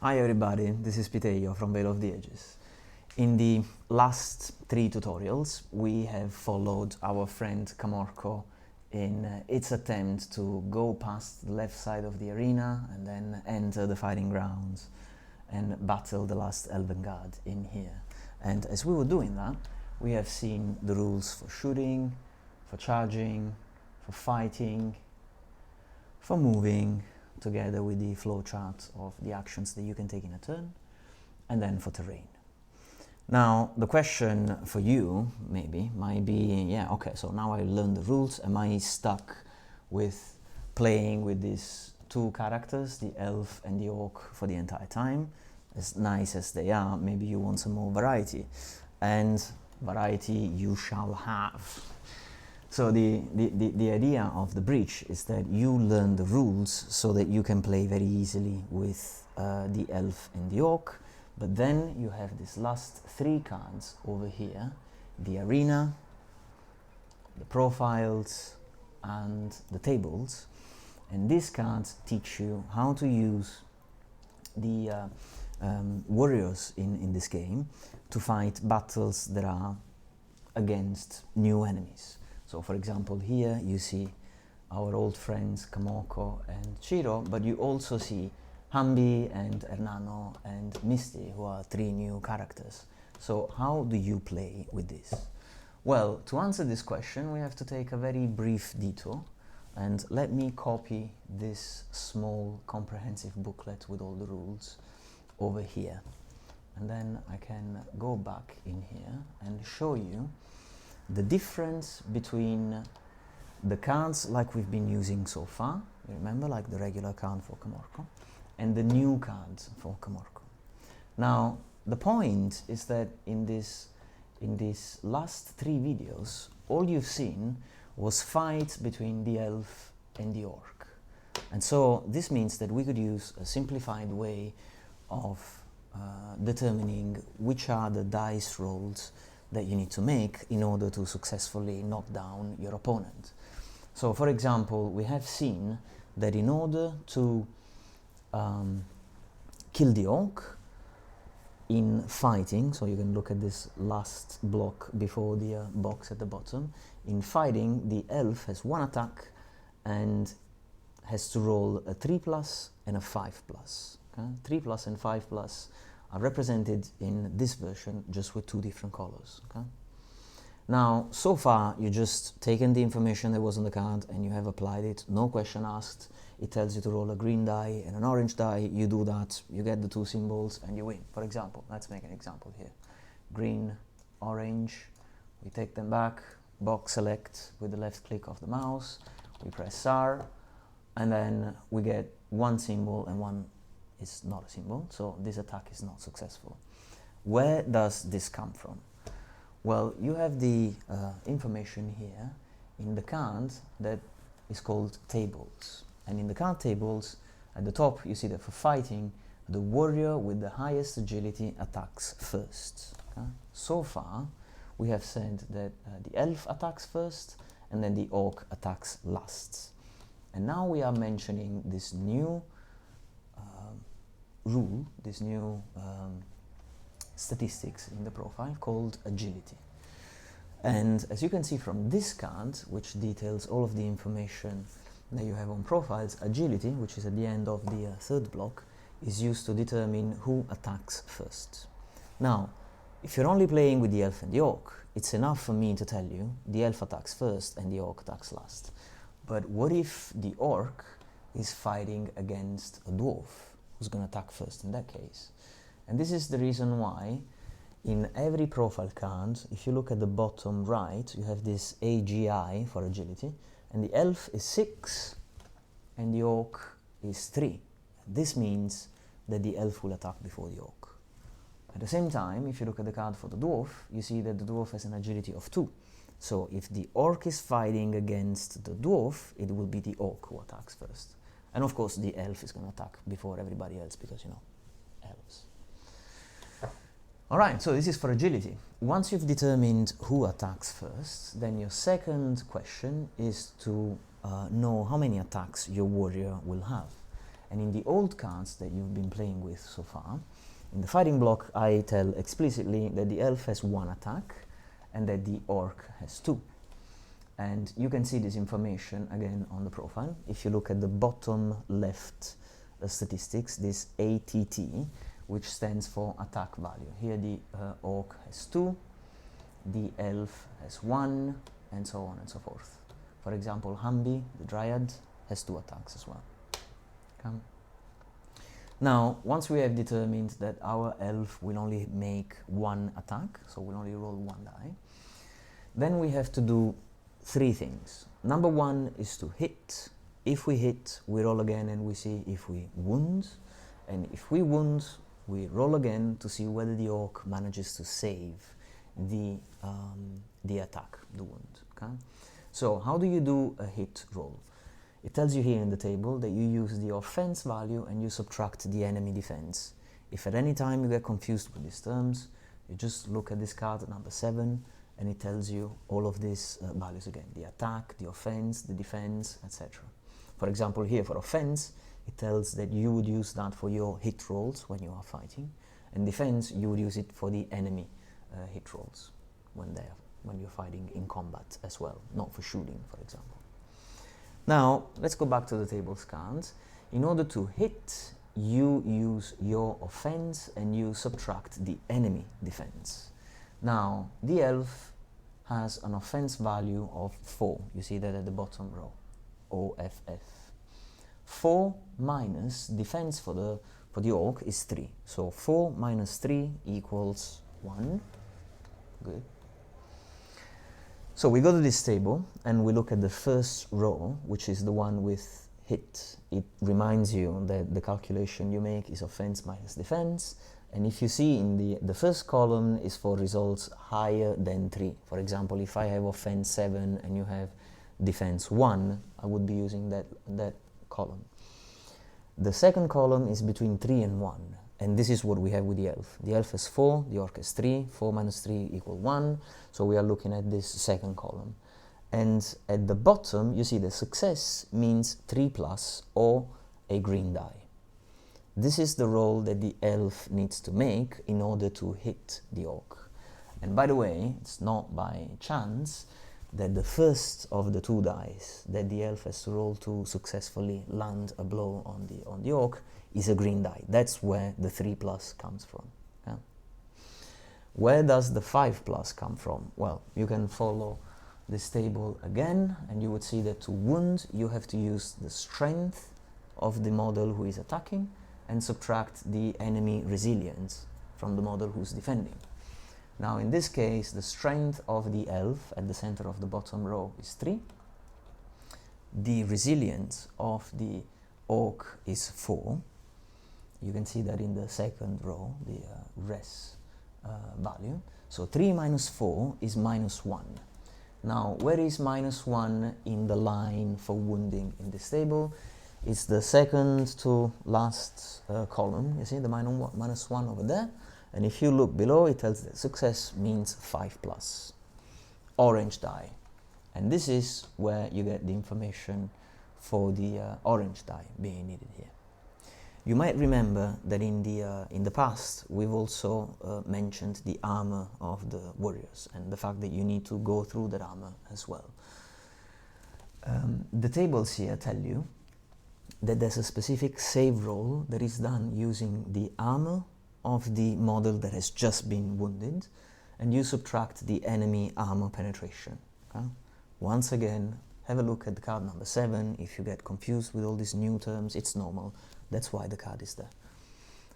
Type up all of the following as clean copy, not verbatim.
Hi everybody, this is Piteio from Veil of the Ages. In the last 3 tutorials, we have followed our friend Kamorko in its attempt to go past the left side of the arena and then enter the fighting grounds and battle the last Elven God in here. And as we were doing that, we have seen the rules for shooting, for charging, for fighting, for moving, together with the flowchart of the actions that you can take in a turn, and then for terrain. Now, the question for you, maybe, might be, yeah, okay, so now I learned the rules, am I stuck with playing with these 2 characters, the elf and the orc, for the entire time? As nice as they are, maybe you want some more variety, and variety you shall have. So the idea of the breach is that you learn the rules so that you can play very easily with the elf and the orc, but then you have these last 3 cards over here, the arena, the profiles, and the tables, and these cards teach you how to use the warriors in this game to fight battles that are against new enemies. So for example, here you see our old friends Kamorko and Ciro, but you also see Hambi and Hernano and Misty, who are 3 new characters. So how do you play with this? Well, to answer this question, we have to take a very brief detour, and let me copy this small comprehensive booklet with all the rules over here. And then I can go back in here and show you the difference between the cards like we've been using so far, remember, like the regular card for Kamorko, and the new cards for Kamorko. Now, the point is that in these last 3 videos, all you've seen was fight between the elf and the orc. And so this means that we could use a simplified way of determining which are the dice rolls that you need to make in order to successfully knock down your opponent. So for example, we have seen that in order to kill the orc in fighting, so you can look at this last block before the box at the bottom, in fighting the elf has 1 attack and has to roll a 3+ and a 5+. Okay? 3+ and 5+ are represented in this version just with 2 different colors. Okay? Now, so far you just taken the information that was on the card and you have applied it, no question asked. It tells you to roll a green die and an orange die, you do that, you get the 2 symbols and you win. For example, let's make an example here. Green, orange, we take them back, box select with the left click of the mouse, we press R, and then we get 1 symbol and 1 is not a symbol, so this attack is not successful. Where does this come from? Well, you have the information here in the card that is called tables. And in the card tables, at the top you see that for fighting, the warrior with the highest agility attacks first. Okay? So far, we have said that the elf attacks first and then the orc attacks last. And now we are mentioning this new rule, this new statistics in the profile called agility. And as you can see from this card, which details all of the information that you have on profiles, agility, which is at the end of the 3rd block, is used to determine who attacks first. Now, if you're only playing with the elf and the orc, it's enough for me to tell you the elf attacks first and the orc attacks last. But what if the orc is fighting against a dwarf? Who's going to attack first in that case? And this is the reason why in every profile card, if you look at the bottom right, you have this AGI for agility, and the elf is 6 and the orc is 3. This means that the elf will attack before the orc. At the same time, if you look at the card for the dwarf, you see that the dwarf has an agility of 2. So if the orc is fighting against the dwarf, it will be the orc who attacks first. And of course the elf is going to attack before everybody else because, you know, elves. Alright, so this is for agility. Once you've determined who attacks first, then your second question is to know how many attacks your warrior will have. And in the old cards that you've been playing with so far, in the fighting block I tell explicitly that the elf has 1 attack and that the orc has 2. And you can see this information again on the profile. If you look at the bottom left statistics, this ATT, which stands for attack value. Here the orc has 2, the elf has 1, and so on and so forth. For example, Hambi, the dryad, has 2 attacks as well. Okay. Now, once we have determined that our elf will only make 1 attack, so we'll only roll 1 die, then we have to do 3 things. Number 1 is to hit. If we hit, we roll again and we see if we wound. And if we wound, we roll again to see whether the orc manages to save the attack, the wound. Okay? So how do you do a hit roll? It tells you here in the table that you use the offense value and you subtract the enemy defense. If at any time you get confused with these terms, you just look at this card, number 7, and it tells you all of these values again. The attack, the offense, the defense, etc. For example, here for offense, it tells that you would use that for your hit rolls when you are fighting, and defense, you would use it for the enemy hit rolls when you're fighting in combat as well, not for shooting, for example. Now, let's go back to the table's cards. In order to hit, you use your offense and you subtract the enemy defense. Now, the elf has an offense value of 4. You see that at the bottom row, OFF. 4 minus defense for the orc is 3. So 4 minus 3 equals 1. Good. So we go to this table and we look at the first row, which is the one with hit. It reminds you that the calculation you make is offense minus defense. And if you see in the first column is for results higher than 3. For example, if I have offense 7 and you have defense 1, I would be using that column. The second column is between 3 and 1. And this is what we have with the elf. The elf has 4, the orc has 3. 4 minus 3 equals 1. So we are looking at this second column. And at the bottom, you see the success means 3 plus or a green die. This is the roll that the elf needs to make in order to hit the orc. And by the way, it's not by chance that the first of the 2 dice that the elf has to roll to successfully land a blow on the orc is a green die. That's where the 3 plus comes from. Yeah? Where does the 5 plus come from? Well, you can follow this table again and you would see that to wound you have to use the strength of the model who is attacking and subtract the enemy resilience from the model who's defending. Now in this case, the strength of the elf at the center of the bottom row is 3. The resilience of the orc is 4. You can see that in the second row, the res value. So 3 minus 4 is minus 1. Now, where is minus 1 in the line for wounding in this table? It's the second to last column. You see the minus 1 over there? And if you look below, it tells that success means 5 plus. Orange die. And this is where you get the information for the orange die being needed here. You might remember that in the past, we've also mentioned the armor of the warriors and the fact that you need to go through that armor as well. The tables here tell you that there's a specific save roll that is done using the armor of the model that has just been wounded, and you subtract the enemy armor penetration. Okay? Once again, have a look at the card number 7. If you get confused with all these new terms, it's normal. That's why the card is there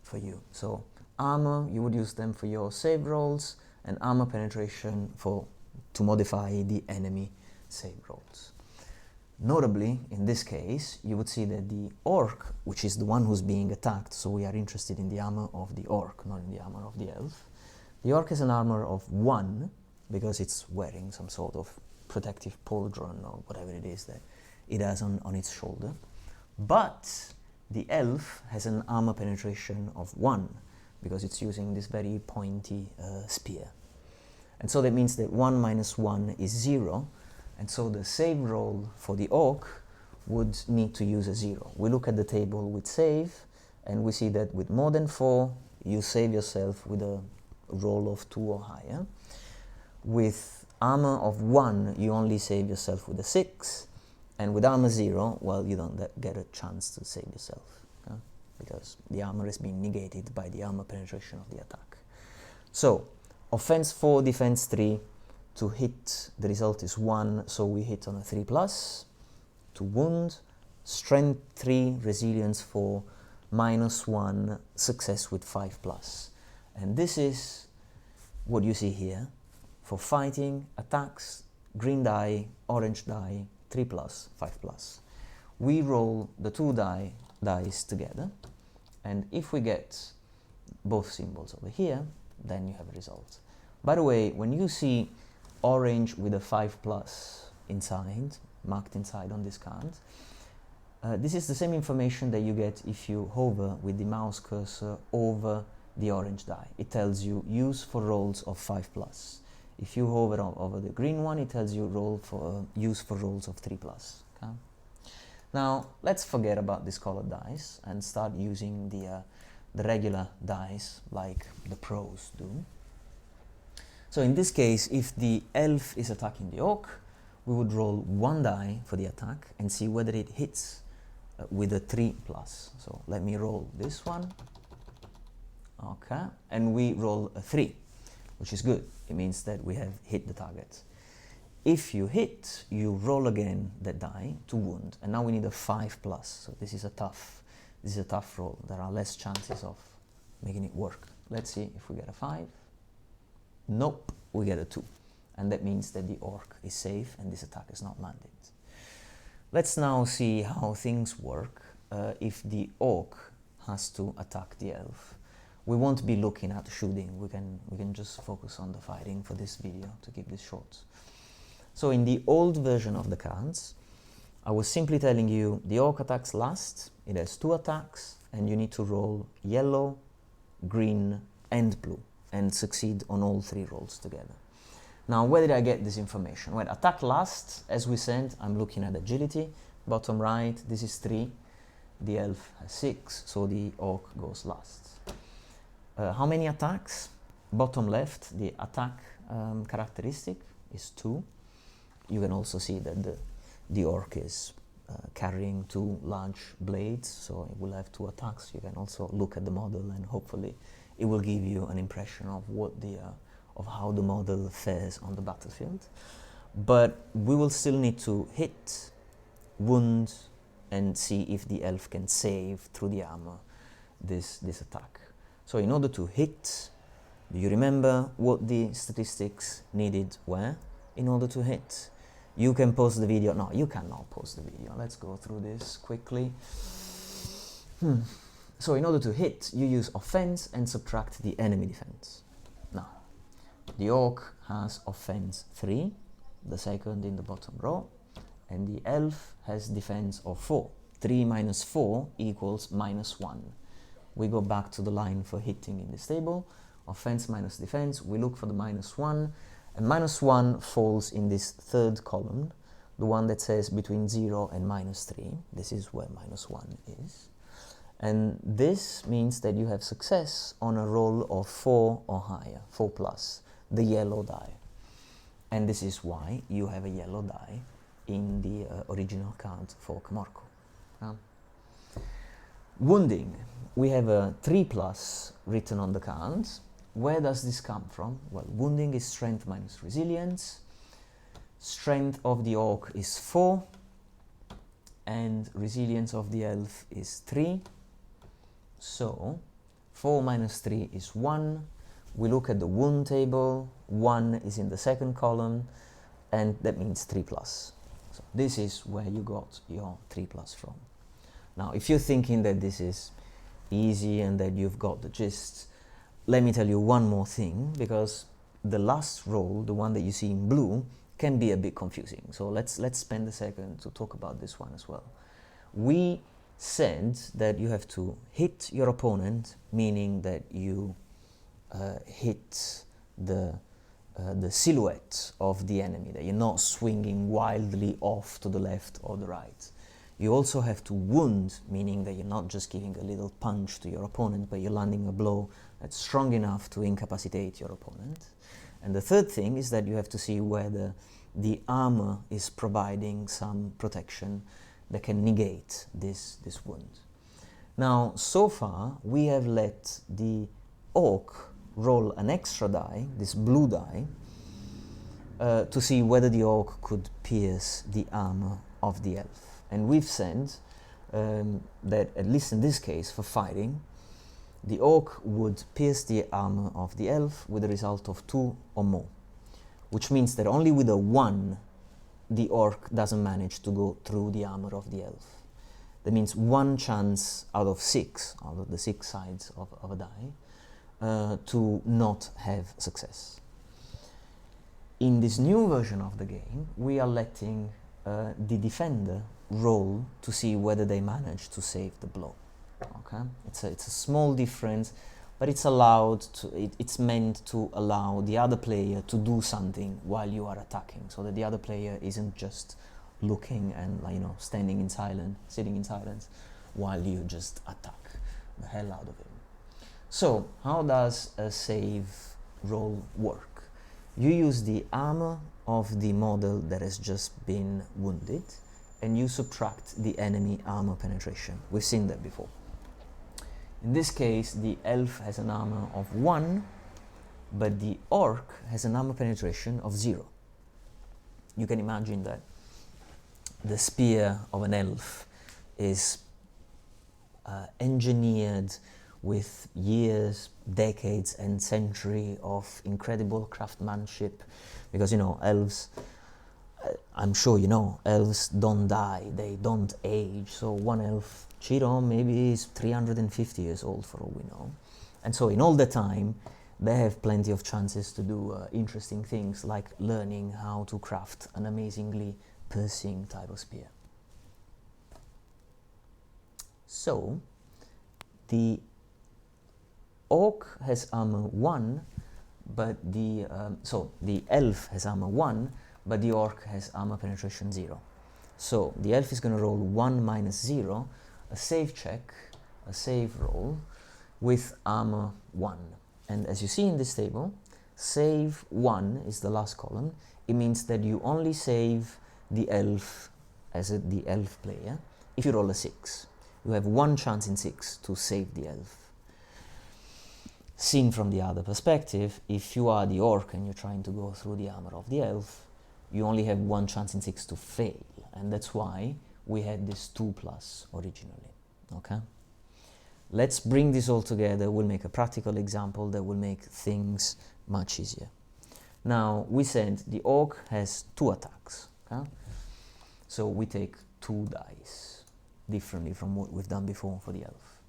for you. So armor, you would use them for your save rolls, and armor penetration to modify the enemy save rolls. Notably, in this case, you would see that the orc, which is the one who's being attacked, so we are interested in the armor of the orc, not in the armor of the elf. The orc has an armor of 1 because it's wearing some sort of protective pauldron or whatever it is that it has on its shoulder. But the elf has an armor penetration of 1 because it's using this very pointy spear. And so that means that 1 minus 1 is 0. And so the save roll for the orc would need to use a 0. We look at the table with save, and we see that with more than 4, you save yourself with a roll of 2 or higher. With armor of 1, you only save yourself with a 6, and with armor 0, well, you don't get a chance to save yourself, because the armor is being negated by the armor penetration of the attack. So, offense 4, defense 3, to hit, the result is 1, so we hit on a 3+. To wound, strength 3, resilience 4, -1, success with 5+. And this is what you see here. For fighting, attacks, green die, orange die, 3+, 5+. We roll the 2 dice together, and if we get both symbols over here, then you have a result. By the way, when you see orange with a 5+ inside, marked inside on this card, this is the same information that you get if you hover with the mouse cursor over the orange die. It tells you use for rolls of 5+. If you hover over the green one, it tells you use for rolls of 3+. Okay? Now let's forget about these colored dice and start using the regular dice like the pros do. So in this case, if the elf is attacking the orc, we would roll 1 die for the attack and see whether it hits with a 3+. So let me roll this one. Okay, and we roll a 3, which is good. It means that we have hit the target. If you hit, you roll again that die to wound, and now we need a 5+. So this is a tough roll. There are less chances of making it work. Let's see if we get a 5. Nope, we get a 2. And that means that the orc is safe and this attack is not landed. Let's now see how things work if the orc has to attack the elf. We won't be looking at shooting, we can just focus on the fighting for this video to keep this short. So in the old version of the cards, I was simply telling you the orc attacks last, it has 2 attacks, and you need to roll yellow, green and blue, and succeed on all 3 rolls together. Now, where did I get this information? Well, attack last, as we said, I'm looking at agility. Bottom right, this is 3. The elf has 6, so the orc goes last. How many attacks? Bottom left, the attack characteristic is 2. You can also see that the orc is carrying 2 large blades, so it will have 2 attacks. You can also look at the model and hopefully it will give you an impression of what of how the model fares on the battlefield. But we will still need to hit, wound, and see if the elf can save through the armor this attack. So in order to hit, do you remember what the statistics needed were in order to hit? You can pause the video. No, you cannot pause the video. Let's go through this quickly. So in order to hit, you use offense and subtract the enemy defense. Now, the orc has offense 3, the second in the bottom row, and the elf has defense of 4. 3 minus 4 equals -1. We go back to the line for hitting in this table. Offense minus defense, we look for the -1, and -1 falls in this 3rd column, the one that says between 0 and -3. This is where -1 is. And this means that you have success on a roll of 4 or higher, 4+, the yellow die. And this is why you have a yellow die in the original card for Kamorko. Wounding, we have a 3+ written on the cards. Where does this come from? Well, wounding is strength minus resilience. Strength of the orc is 4, and resilience of the elf is 3. So 4 minus 3 is 1. We look at the wound table, 1 is in the 2nd column, and that means 3+. So this is where you got your 3+ from. Now, if you're thinking that this is easy and that you've got the gist, let me tell you one more thing, because the last roll, the one that you see in blue, can be a bit confusing. So let's spend a second to talk about this one as well. We said that you have to hit your opponent, meaning that you hit the silhouette of the enemy, that you're not swinging wildly off to the left or the right. You also have to wound, meaning that you're not just giving a little punch to your opponent, but you're landing a blow that's strong enough to incapacitate your opponent. And the third thing is that you have to see whether the armor is providing some protection that can negate this wound. Now, so far, we have let the orc roll an extra die, this blue die, to see whether the orc could pierce the armor of the elf. And we've said that, at least in this case, for fighting, the orc would pierce the armor of the elf with a result of 2 or more, which means that only with a 1 the orc doesn't manage to go through the armor of the elf. That means 1 chance out of 6, out of the 6 sides of a die, to not have success. In this new version of the game, we are letting the defender roll to see whether they manage to save the blow. Okay, it's a small difference, but it's it's meant to allow the other player to do something while you are attacking, so that the other player isn't just looking and, like, standing in silence, sitting in silence, while you just attack the hell out of him. So, how does a save roll work? You use the armor of the model that has just been wounded, and you subtract the enemy armor penetration. We've seen that before. In this case, the elf has an armor of 1, but the orc has an armor penetration of 0. You can imagine that the spear of an elf is engineered with years, decades, and centuries of incredible craftsmanship, because, elves, I'm sure elves don't die, they don't age. So one elf, Chiron, maybe is 350 years old for all we know. And so in all the time, they have plenty of chances to do interesting things, like learning how to craft an amazingly piercing type of spear. So the orc has armor 1, but the elf has armor 1, but the orc has armor penetration 0. So the elf is going to roll 1 minus 0, a save check, a save roll, with armor 1. And as you see in this table, save 1 is the last column. It means that you only save the elf as the elf player if you roll a 6. You have 1 chance in 6 to save the elf. Seen from the other perspective, if you are the orc and you're trying to go through the armor of the elf, you only have 1 chance in 6 to fail, and that's why we had this 2+ originally. Okay? Let's bring this all together. We'll make a practical example that will make things much easier. Now, we said the orc has 2 attacks. Okay? So we take 2 dice, differently from what we've done before for the elf.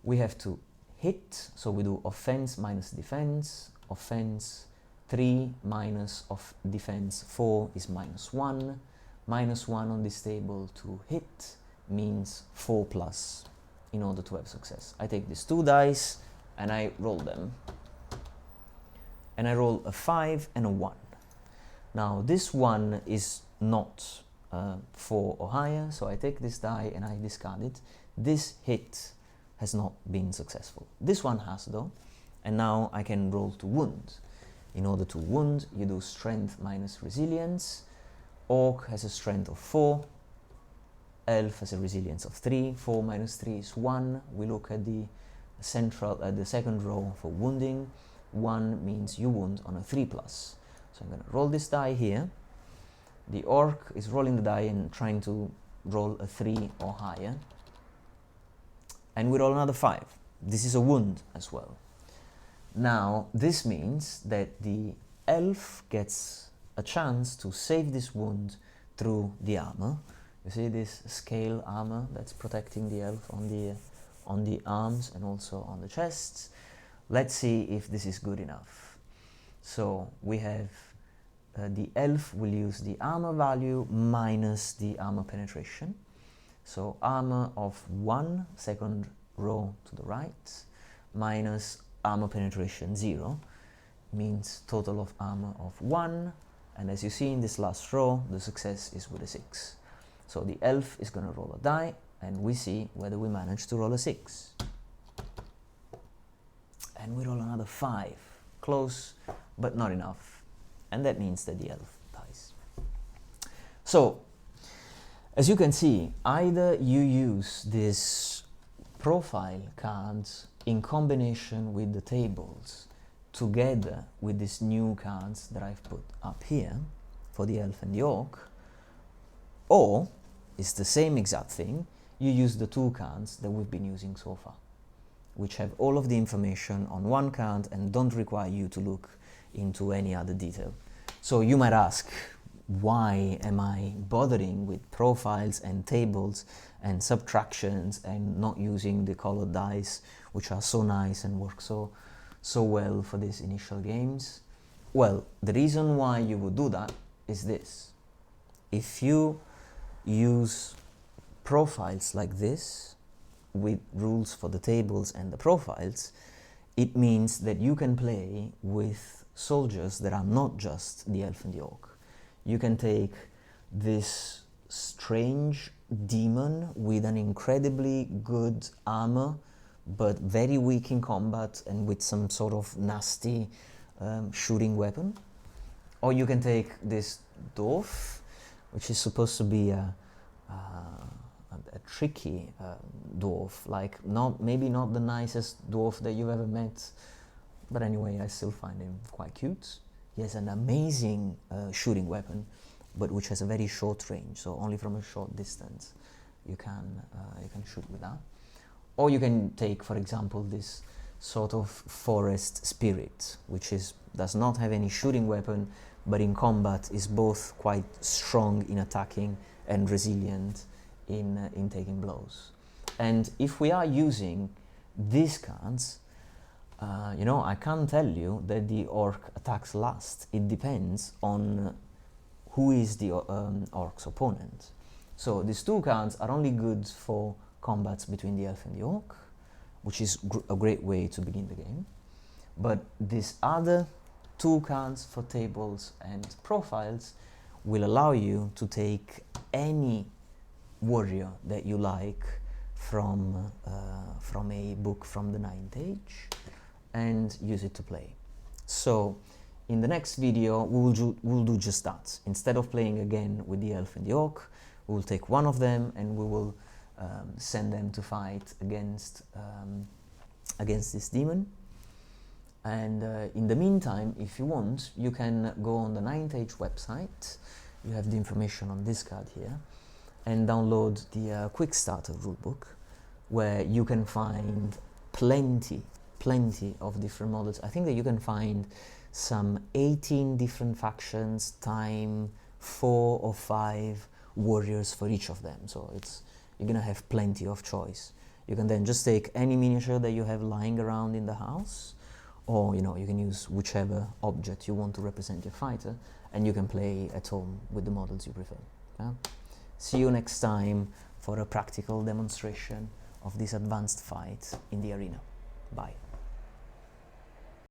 We have to hit, so we do offense minus defense. Offense 3 minus of defense 4 is -1. -1 on this table to hit means 4+ in order to have success. I take these 2 dice and I roll them. And I roll a 5 and a 1. Now this one is not 4 or higher, so I take this die and I discard it. This hit has not been successful. This one has, though, and now I can roll to wound. In order to wound, you do strength minus resilience. Orc has a strength of 4. Elf has a resilience of 3. 4 minus 3 is 1. We look at the second row for wounding. 1 means you wound on a 3+. So I'm going to roll this die here. The orc is rolling the die and trying to roll a 3 or higher. And we roll another 5. This is a wound as well. Now, this means that the elf gets a chance to save this wound through the armor. You see this scale armor that's protecting the elf on the arms and also on the chests. Let's see if this is good enough. So we have the elf will use the armor value minus the armor penetration. So armor of 1, second row to the right, minus armor penetration 0, means total of armor of 1. And as you see in this last row, the success is with a 6. So the elf is going to roll a die, and we see whether we manage to roll a 6. And we roll another 5. Close, but not enough. And that means that the elf dies. So, as you can see, either you use this profile cards in combination with the tables together with these new cards that I've put up here for the elf and the orc, or it's the same exact thing, you use the 2 cards that we've been using so far, which have all of the information on one card and don't require you to look into any other detail. So you might ask, why am I bothering with profiles and tables and subtractions and not using the colored dice, which are so nice and work so well for these initial games? Well, the reason why you would do that is this. If you use profiles like this with rules for the tables and the profiles, it means that you can play with soldiers that are not just the elf and the orc. You can take this strange demon with an incredibly good armor but very weak in combat and with some sort of nasty shooting weapon, or you can take this dwarf, which is supposed to be a tricky dwarf, like maybe not the nicest dwarf that you've ever met, but anyway, I still find him quite cute. He has an amazing shooting weapon, but which has a very short range, so only from a short distance you can shoot with that. Or you can take, for example, this sort of forest spirit, which does not have any shooting weapon, but in combat is both quite strong in attacking and resilient in taking blows. And if we are using these cards, you know, I can't tell you that the orc attacks last. It depends on who is the orc's opponent. So these 2 cards are only good for combats between the elf and the orc, which is a great way to begin the game. But these other 2 cards for tables and profiles will allow you to take any warrior that you like from a book from the 9th age and use it to play. So in the next video we'll do just that. Instead of playing again with the elf and the orc, we'll take one of them and we will send them to fight against this demon. And in the meantime, if you want, you can go on the 9th age website. You have the information on this card here, and download the QuickStarter rulebook, where you can find plenty of different models. I think that you can find some 18 different factions time 4 or 5 warriors for each of them. So you're gonna have plenty of choice. You can then just take any miniature that you have lying around in the house, or you know, you can use whichever object you want to represent your fighter, and you can play at home with the models you prefer. Yeah? See you next time for a practical demonstration of this advanced fight in the arena. Bye.